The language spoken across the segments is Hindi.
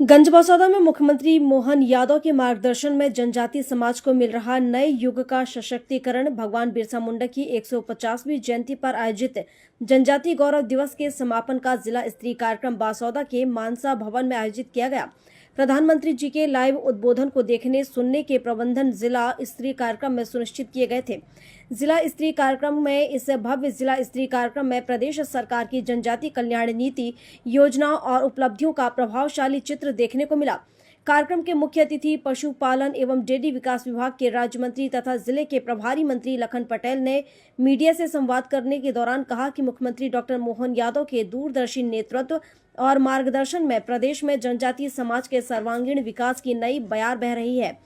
गंजबसौदा में मुख्यमंत्री मोहन यादव के मार्गदर्शन में जनजातीय समाज को मिल रहा नए युग का सशक्तिकरण। भगवान बिरसा मुंडा की 150वीं जयंती पर आयोजित जनजातीय गौरव दिवस के समापन का जिला स्तरीय कार्यक्रम बासौदा के मानसा भवन में आयोजित किया गया। प्रधानमंत्री जी के लाइव उद्बोधन को देखने सुनने के प्रबंधन जिला स्तरीय कार्यक्रम में सुनिश्चित किए गए थे। जिला स्तरीय कार्यक्रम में इस भव्य जिला स्तरीय कार्यक्रम में प्रदेश सरकार की जनजातीय कल्याण नीति, योजनाओं और उपलब्धियों का प्रभावशाली चित्र देखने को मिला। कार्यक्रम के मुख्य अतिथि पशुपालन एवं डेयरी विकास विभाग के राज्य मंत्री तथा जिले के प्रभारी मंत्री लखन पटेल ने मीडिया से संवाद करने के दौरान कहा कि मुख्यमंत्री डॉक्टर मोहन यादव के दूरदर्शी नेतृत्व और मार्गदर्शन में प्रदेश में जनजातीय समाज के सर्वांगीण विकास की नई बयार बह रही है।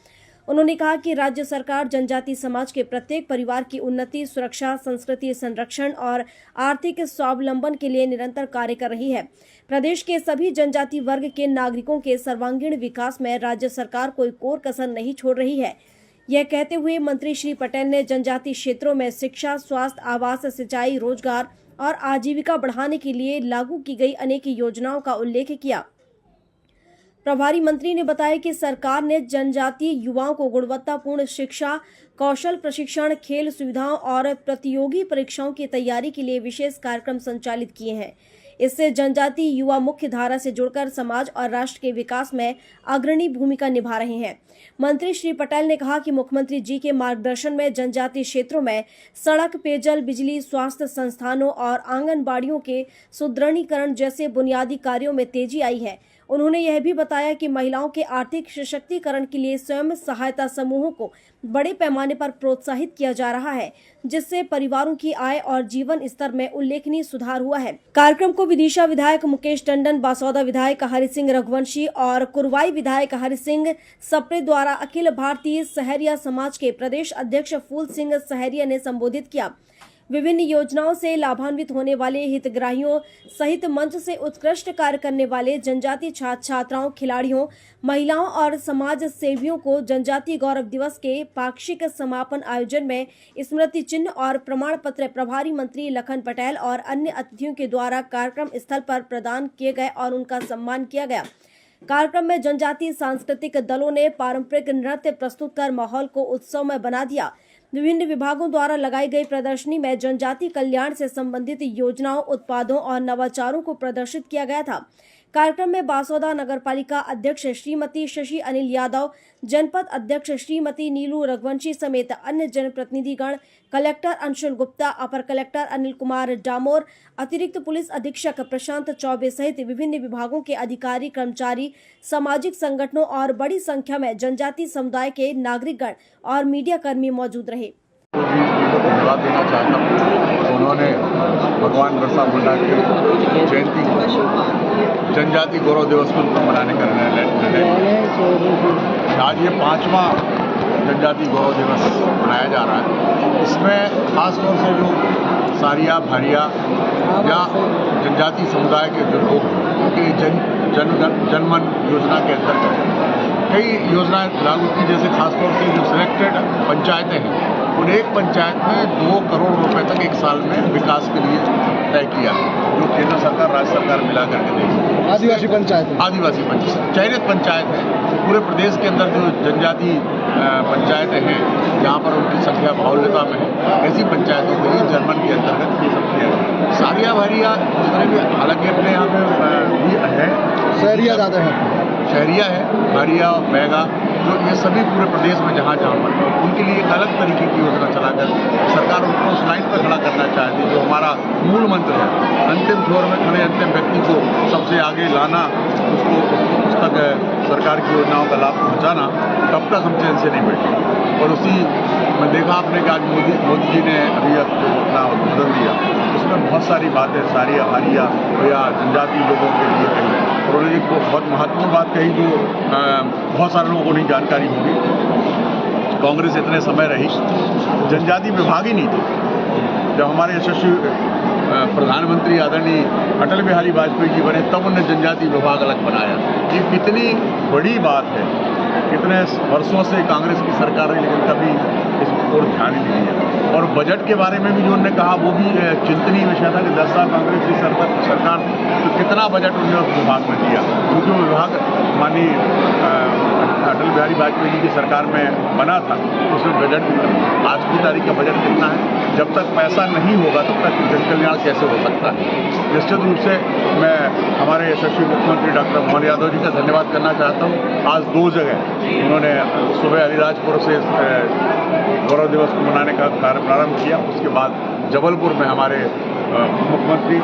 उन्होंने कहा कि राज्य सरकार जनजातीय समाज के प्रत्येक परिवार की उन्नति, सुरक्षा, संस्कृति संरक्षण और आर्थिक स्वावलंबन के लिए निरंतर कार्य कर रही है। प्रदेश के सभी जनजातीय वर्ग के नागरिकों के सर्वांगीण विकास में राज्य सरकार कोई कोर कसर नहीं छोड़ रही है। यह कहते हुए मंत्री श्री पटेल ने जनजातीय क्षेत्रों में शिक्षा, स्वास्थ्य, आवास, सिंचाई, रोजगार और आजीविका बढ़ाने के लिए लागू की गई अनेक योजनाओं का उल्लेख किया। प्रभारी मंत्री ने बताया कि सरकार ने जनजातीय युवाओं को गुणवत्तापूर्ण शिक्षा, कौशल प्रशिक्षण, खेल सुविधाओं और प्रतियोगी परीक्षाओं की तैयारी के लिए विशेष कार्यक्रम संचालित किए हैं। इससे जनजातीय युवा मुख्य धारा से जुड़कर समाज और राष्ट्र के विकास में अग्रणी भूमिका निभा रहे हैं। मंत्री श्री पटेल ने कहा कि मुख्यमंत्री जी के मार्गदर्शन में जनजातीय क्षेत्रों में सड़क, पेयजल, बिजली, स्वास्थ्य संस्थानों और आंगनबाड़ियों के सुदृढ़ीकरण जैसे बुनियादी कार्यों में तेजी आई है। उन्होंने यह भी बताया कि महिलाओं के आर्थिक सशक्तिकरण के लिए स्वयं सहायता समूहों को बड़े पैमाने पर प्रोत्साहित किया जा रहा है, जिससे परिवारों की आय और जीवन स्तर में उल्लेखनीय सुधार हुआ है। कार्यक्रम को विदिशा विधायक मुकेश टंडन, बासौदा विधायक हरि सिंह रघुवंशी और कुरवाई विधायक हरि सिंह सप्रे द्वारा अखिल भारतीय सहरिया समाज के प्रदेश अध्यक्ष फूल सिंह सहरिया ने संबोधित किया। विभिन्न योजनाओं से लाभान्वित होने वाले हितग्राहियों सहित मंच से उत्कृष्ट कार्य करने वाले जनजातीय छात्र छात्राओं, खिलाड़ियों, महिलाओं और समाज सेवियों को जनजातीय गौरव दिवस के पाक्षिक समापन आयोजन में स्मृति चिन्ह और प्रमाण पत्र प्रभारी मंत्री लखन पटेल और अन्य अतिथियों के द्वारा कार्यक्रम स्थल पर प्रदान किए गए और उनका सम्मान किया गया। कार्यक्रम में जनजातीय सांस्कृतिक दलों ने पारंपरिक नृत्य प्रस्तुत कर माहौल को उत्सवमय बना दिया। विभिन्न विभागों द्वारा लगाई गई प्रदर्शनी में जनजातीय कल्याण से संबंधित योजनाओं, उत्पादों और नवाचारों को प्रदर्शित किया गया था। कार्यक्रम में बासौदा नगरपालिका अध्यक्ष श्रीमती शशि अनिल यादव, जनपद अध्यक्ष श्रीमती नीलू रघुवंशी समेत अन्य जनप्रतिनिधिगण, कलेक्टर अंशुल गुप्ता, अपर कलेक्टर अनिल कुमार डामोर, अतिरिक्त पुलिस अधीक्षक प्रशांत चौबे सहित विभिन्न विभागों के अधिकारी, कर्मचारी, सामाजिक संगठनों और बड़ी संख्या में जनजातीय समुदाय के नागरिकगण और मीडिया कर्मी मौजूद रहे। धन्यवाद देना चाहता हूँ। उन्होंने भगवान बिरसा मुंडा की जयंती जनजातीय गौरव दिवस को मनाने का निर्णय। आज ये 5वां जनजातीय गौरव दिवस मनाया जा रहा है। इसमें खास तौर से जो सारिया, भारिया या जनजातीय समुदाय के जो लोग उनके जनमन योजना के अंतर्गत कई योजनाएं लागू की, जैसे खासतौर से जो सिलेक्टेड पंचायतें हैं उन एक पंचायत में 2 करोड़ रुपए तक एक साल में विकास के लिए तय किया है, जो केंद्र सरकार, राज्य सरकार मिला करके देगी। आदिवासी पंचायत चयनित पंचायत है। पूरे प्रदेश के अंदर जो जनजातीय पंचायतें हैं जहाँ पर उनकी संख्या बाहुल्यता में है, ऐसी पंचायतों के लिए जनमन के अंतर्गत ये सब किया है। सारिया, भारिया जितने भी, हालांकि अपने यहाँ पे भी है, शहरिया ज़्यादा है, शहरिया है, भारिया और बैगा, जो ये सभी पूरे प्रदेश में जहाँ पर उनके लिए एक अलग तरीके की योजना चलाकर सरकार उनको उस लाइन पर खड़ा करना चाहती है, जो हमारा मूल मंत्र है। अंतिम छोर में खड़े अंतिम व्यक्ति को सबसे आगे लाना, उसको उस तक सरकार की योजनाओं का लाभ पहुँचाना, तब तक हम चैन से नहीं बैठे। और उसी में देखा आपने कि आज मोदी जी ने अभी अपना उद्बोधन दिया, उसमें बहुत सारी बातें सारिया, भारिया या जनजातीय लोगों के लिए कही। और उन्होंने एक बहुत महत्वपूर्ण बात कही जो बहुत सारे लोगों को नहीं जानकारी होगी। कांग्रेस इतने समय रही, जनजातीय विभाग ही नहीं थे। जब हमारे यशस्वी प्रधानमंत्री आदरणीय अटल बिहारी वाजपेयी जी बने, तब उन्होंने जनजातीय विभाग अलग बनाया। ये कितनी बड़ी बात है। कितने वर्षों से कांग्रेस की सरकार रही, लेकिन कभी इस और ध्यान ही नहीं दिया। और बजट के बारे में भी जो उन्होंने कहा वो भी चिंतनीय विषय था कि 10 साल कांग्रेस की सरकार तो कितना बजट उन्होंने उस विभाग में दिया, क्योंकि वो विभाग माननीय अटल बिहारी वाजपेयी जी की सरकार में बना था, उसमें बजट भी था। आज की तारीख का बजट कितना है? जब तक पैसा नहीं होगा तब तक जन कल्याण कैसे हो सकता है? निश्चित रूप से मैं हमारे यशस्वी मुख्यमंत्री डॉक्टर मोहन यादव जी का धन्यवाद करना चाहता हूँ। आज 2 जगह उन्होंने सुबह अलीराजपुर से गौरव दिवस को मनाने का कार्य प्रारंभ किया, उसके बाद जबलपुर में हमारे मुख्यमंत्री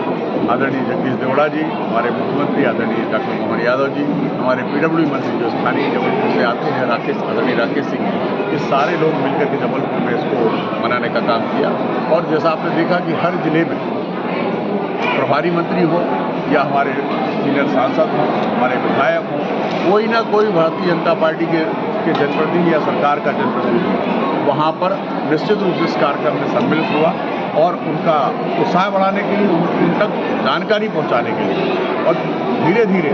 आदरणीय जगदीश देवड़ा जी, हमारे मुख्यमंत्री आदरणीय डॉक्टर मोहन यादव जी, हमारे PWD मंत्री जो स्थानीय जबलपुर से आते हैं आदरणीय राकेश सिंह, ये सारे लोग मिलकर के जबलपुर में इसको मनाने का काम किया। और जैसा आपने देखा कि हर जिले में प्रभारी मंत्री हो या हमारे सीनियर सांसद हों, हमारे विधायक हों, कोई ना कोई भारतीय जनता पार्टी के जनप्रतिनिधि या सरकार का जनप्रतिनिधि वहाँ पर निश्चित रूप से इस कार्यक्रम में सम्मिलित हुआ और उनका उत्साह बढ़ाने के लिए, उन तक जानकारी पहुंचाने के लिए और धीरे धीरे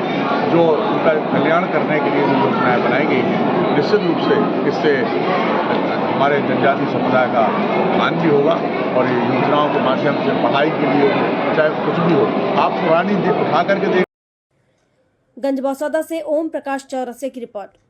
जो उनका कल्याण करने के लिए जो योजनाएं बनाई गई हैं, निश्चित रूप से इससे हमारे जनजातीय समुदाय का मान भी होगा। और ये योजनाओं के माध्यम से पढ़ाई के लिए चाहे कुछ भी हो, आप पुरानी उठा करके देख। गंजबौसौदा से ओम प्रकाश चौरसिया की रिपोर्ट।